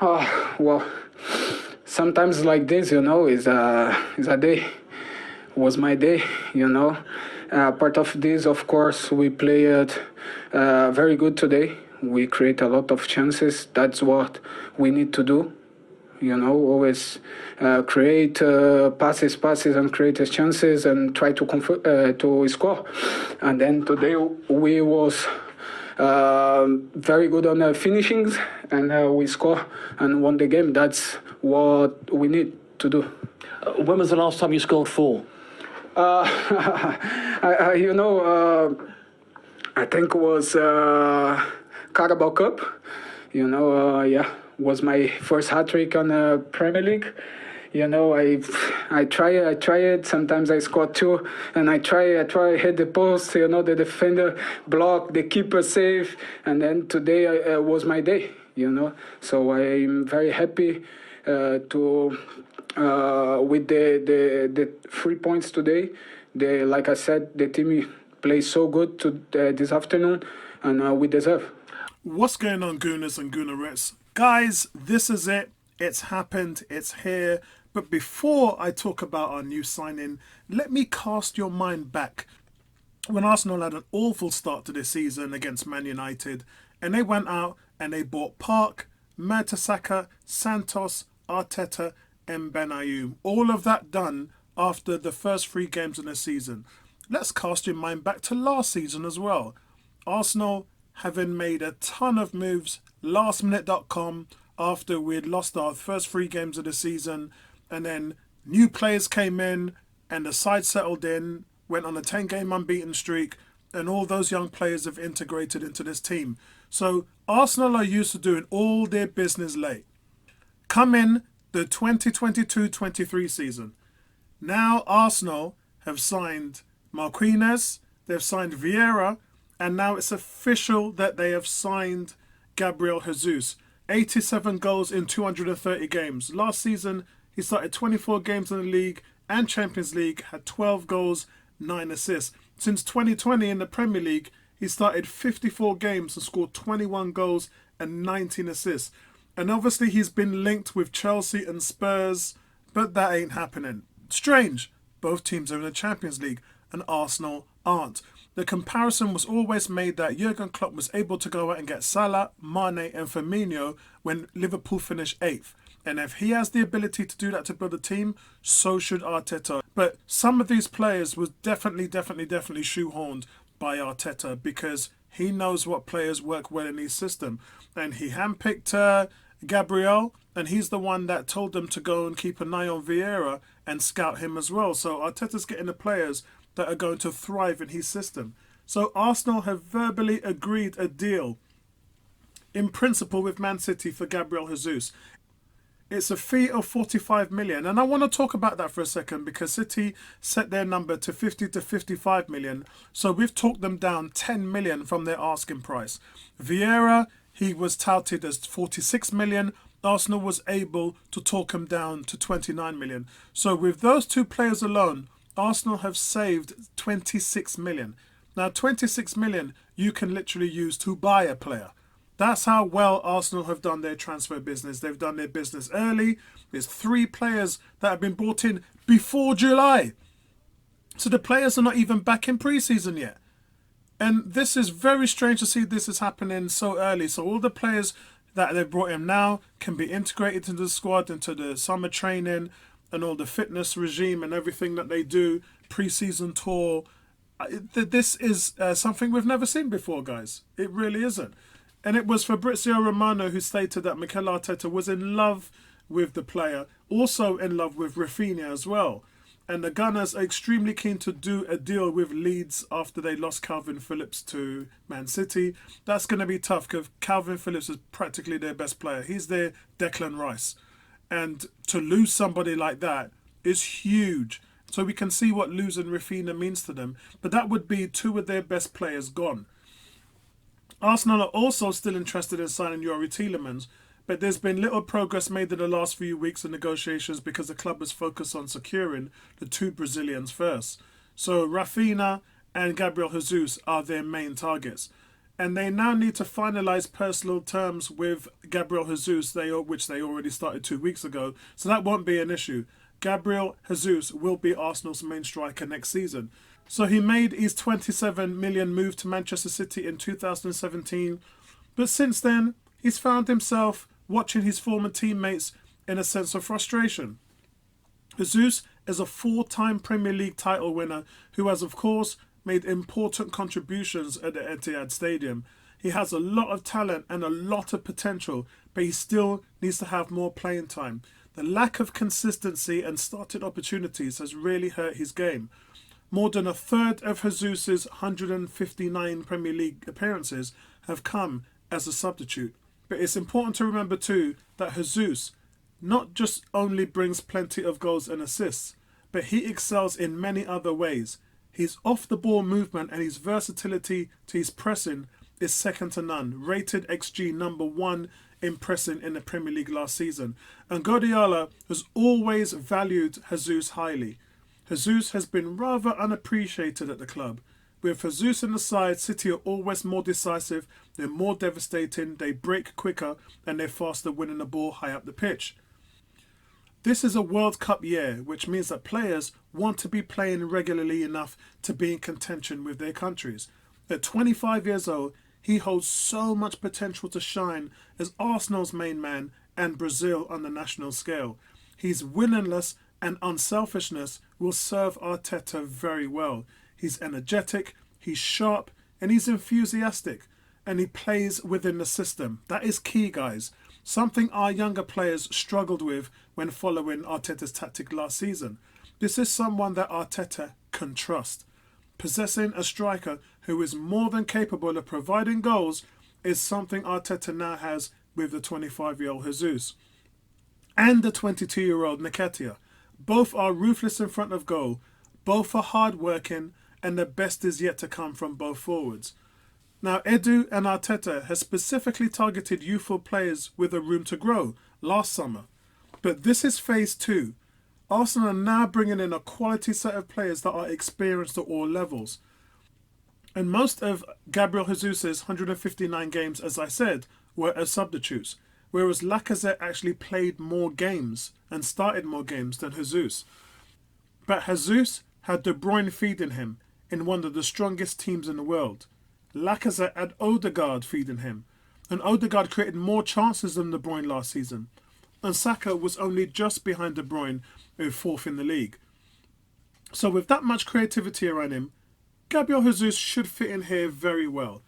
Well, sometimes like this, is a day. Was my day, you know. Part of this, of course, we played very good today. We create a lot of chances. That's what we need to do. Always create passes, and create chances and try to score. And then today we was very good on finishings, and we score and won the game. That's what we need to do. When was the last time you scored four? I think it was Carabao Cup. Was my first hat trick on the Premier League. I try it. Sometimes I score two, and I try hit the post. The defender block, the keeper save, and then today was my day. So I'm very happy to with the 3 points today. Like I said, the team plays so good this afternoon, and we deserve. What's going on, Gooners and Goonerettes? Guys, this is it. It's happened. It's here. But before I talk about our new signing, let me cast your mind back when Arsenal had an awful start to this season against Man United, and they went out and they bought Park, Mertesacker, Santos, Arteta, and Benayoun. All of that done after the first 3 games in the season. Let's cast your mind back to last season as well. Arsenal having made a ton of moves, lastminute.com, after we'd lost our first 3 games of the season, and then new players came in and the side settled in, went on a 10-game unbeaten streak, and all those young players have integrated into this team. So Arsenal are used to doing all their business late. Come in the 2022-23 season. Now Arsenal have signed Marquinhos, they've signed Vieira, and now it's official that they have signed Gabriel Jesus. 87 goals in 230 games. Last season, he started 24 games in the league and Champions League, had 12 goals, 9 assists. Since 2020 in the Premier League, he started 54 games and scored 21 goals and 19 assists. And obviously he's been linked with Chelsea and Spurs, but that ain't happening. Strange. Both teams are in the Champions League and Arsenal aren't. The comparison was always made that Jurgen Klopp was able to go out and get Salah, Mane and Firmino when Liverpool finished 8th. And if he has the ability to do that to build a team, so should Arteta. But some of these players was definitely shoehorned by Arteta because he knows what players work well in his system. And he handpicked Gabriel, and he's the one that told them to go and keep an eye on Vieira and scout him as well. So Arteta's getting the players that are going to thrive in his system. So Arsenal have verbally agreed a deal in principle with Man City for Gabriel Jesus. It's a fee of 45 million. And I want to talk about that for a second because City set their number to 50 to 55 million. So we've talked them down 10 million from their asking price. Vieira, he was touted as 46 million. Arsenal was able to talk him down to 29 million. So with those 2 players alone, Arsenal have saved 26 million. Now 26 million you can literally use to buy a player. That's how well Arsenal have done their transfer business. They've done their business early. There's 3 players that have been brought in before July. So the players are not even back in pre-season yet. And this is very strange to see this is happening so early. So all the players that they've brought in now can be integrated into the squad, into the summer training and all the fitness regime and everything that they do, pre-season tour. This is something we've never seen before, guys. It really isn't. And it was Fabrizio Romano who stated that Mikel Arteta was in love with the player, also in love with Rafinha as well. And the Gunners are extremely keen to do a deal with Leeds after they lost Calvin Phillips to Man City. That's going to be tough because Calvin Phillips is practically their best player. He's their Declan Rice. And to lose somebody like that is huge. So we can see what losing Rafinha means to them. But that would be 2 of their best players gone. Arsenal are also still interested in signing Youri Tielemans, but there's been little progress made in the last few weeks in negotiations because the club is focused on securing the 2 Brazilians first. So Rafinha and Gabriel Jesus are their main targets. and they now need to finalise personal terms with Gabriel Jesus, which they already started 2 weeks ago. So that won't be an issue. Gabriel Jesus will be Arsenal's main striker next season. So he made his 27 million move to Manchester City in 2017, but since then he's found himself watching his former teammates in a sense of frustration. Jesus is a 4-time Premier League title winner who has, of course, made important contributions at the Etihad Stadium. He has a lot of talent and a lot of potential, but he still needs to have more playing time. The lack of consistency and started opportunities has really hurt his game. More than a third of Jesus' 159 Premier League appearances have come as a substitute. But it's important to remember too that Jesus not just only brings plenty of goals and assists, but he excels in many other ways. His off-the-ball movement and his versatility to his pressing is second to none. Rated XG #1 in pressing in the Premier League last season. And Guardiola has always valued Jesus highly. Jesus has been rather unappreciated at the club. With Jesus in the side, City are always more decisive, they're more devastating, they break quicker, and they're faster winning the ball high up the pitch. This is a World Cup year, which means that players want to be playing regularly enough to be in contention with their countries. At 25 years old, he holds so much potential to shine as Arsenal's main man and Brazil on the national scale. His willingness and unselfishness will serve Arteta very well. He's energetic, he's sharp, and he's enthusiastic, and he plays within the system. That is key, guys. Something our younger players struggled with when following Arteta's tactic last season. This is someone that Arteta can trust. Possessing a striker who is more than capable of providing goals is something Arteta now has with the 25-year-old Jesus and the 22-year-old Nketiah. Both are ruthless in front of goal, both are hard-working, and the best is yet to come from both forwards. Now, Edu and Arteta has specifically targeted youthful players with a room to grow last summer. But this is phase 2. Arsenal are now bringing in a quality set of players that are experienced at all levels. And most of Gabriel Jesus' 159 games, as I said, were as substitutes, whereas Lacazette actually played more games and started more games than Jesus. But Jesus had De Bruyne feeding him in one of the strongest teams in the world. Lacazette had Odegaard feeding him, and Odegaard created more chances than De Bruyne last season. And Saka was only just behind De Bruyne, who 4th in the league. So with that much creativity around him, Gabriel Jesus should fit in here very well.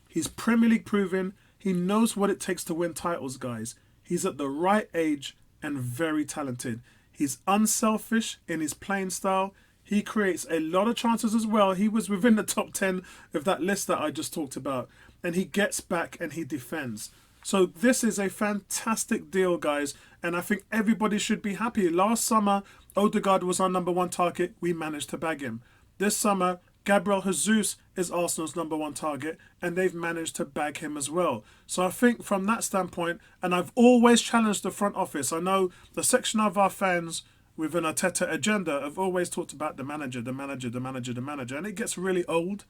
He's Premier League proven, he knows what it takes to win titles, guys. He's at the right age and very talented. He's unselfish in his playing style. He creates a lot of chances as well. He was within the top 10 of that list that I just talked about. And he gets back and he defends. So this is a fantastic deal, guys. And I think everybody should be happy. Last summer, Odegaard was our #1 target. We managed to bag him. This summer, Gabriel Jesus is Arsenal's #1 target. And they've managed to bag him as well. So I think from that standpoint, and I've always challenged the front office. I know the section of our fans with an Arteta agenda have always talked about the manager, the manager, the manager, the manager. And it gets really old.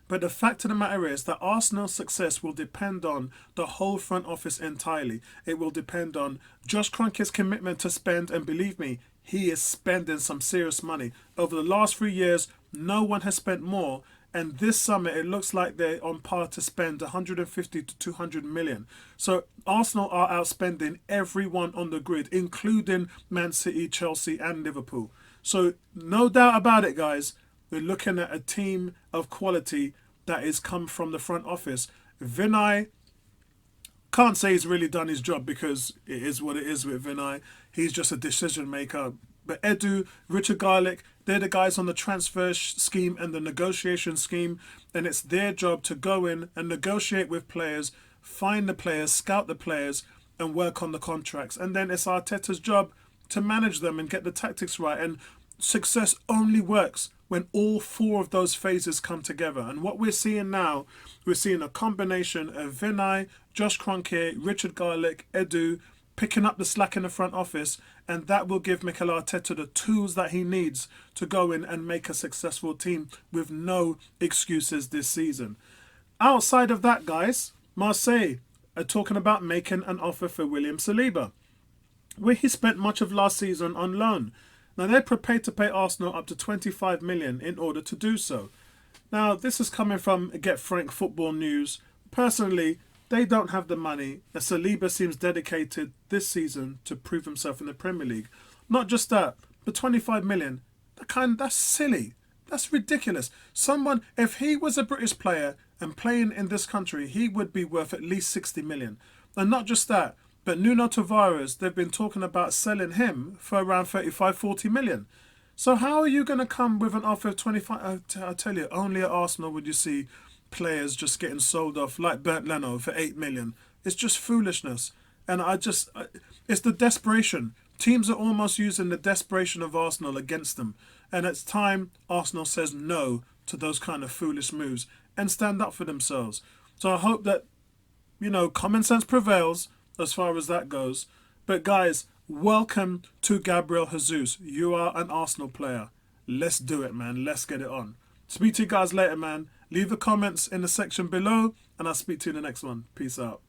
But the fact of the matter is that Arsenal's success will depend on the whole front office entirely. It will depend on Josh Kroenke's commitment to spend, and believe me, he is spending some serious money. Over the last 3 years, no one has spent more, and this summer it looks like they're on par to spend 150 to 200 million. So Arsenal are outspending everyone on the grid, including Man City, Chelsea and Liverpool. So no doubt about it, guys. We're looking at a team of quality that has come from the front office. Vinay, can't say he's really done his job because it is what it is with Vinay. He's just a decision maker. But Edu, Richard Garlick, they're the guys on the transfer scheme and the negotiation scheme. And it's their job to go in and negotiate with players, find the players, scout the players, and work on the contracts. And then it's Arteta's job to manage them and get the tactics right. And success only works when all 4 of those phases come together. And what we're seeing now, we're seeing a combination of Vinay, Josh Kroenke, Richard Garlick, Edu, picking up the slack in the front office, and that will give Mikel Arteta the tools that he needs to go in and make a successful team with no excuses this season. Outside of that, guys, Marseille are talking about making an offer for William Saliba, where he spent much of last season on loan. Now they're prepared to pay Arsenal up to 25 million in order to do so. Now this is coming from Get Frank Football News. Personally, they don't have the money. Saliba seems dedicated this season to prove himself in the Premier League. Not just that, but 25 million, that's silly. That's ridiculous. Someone, if he was a British player and playing in this country, he would be worth at least 60 million. And not just that, but Nuno Tavares, they've been talking about selling him for around 35, 40 million. So how are you going to come with an offer of 25? I tell you, only at Arsenal would you see players just getting sold off like Bernd Leno for 8 million. It's just foolishness. And it's the desperation. Teams are almost using the desperation of Arsenal against them. And it's time Arsenal says no to those kind of foolish moves and stand up for themselves. So I hope that, common sense prevails as far as that goes. But guys, welcome to Gabriel Jesus. You are an Arsenal player. Let's do it, man. Let's get it on. Speak to you guys later, man. Leave the comments in the section below, and I'll speak to you in the next one. Peace out.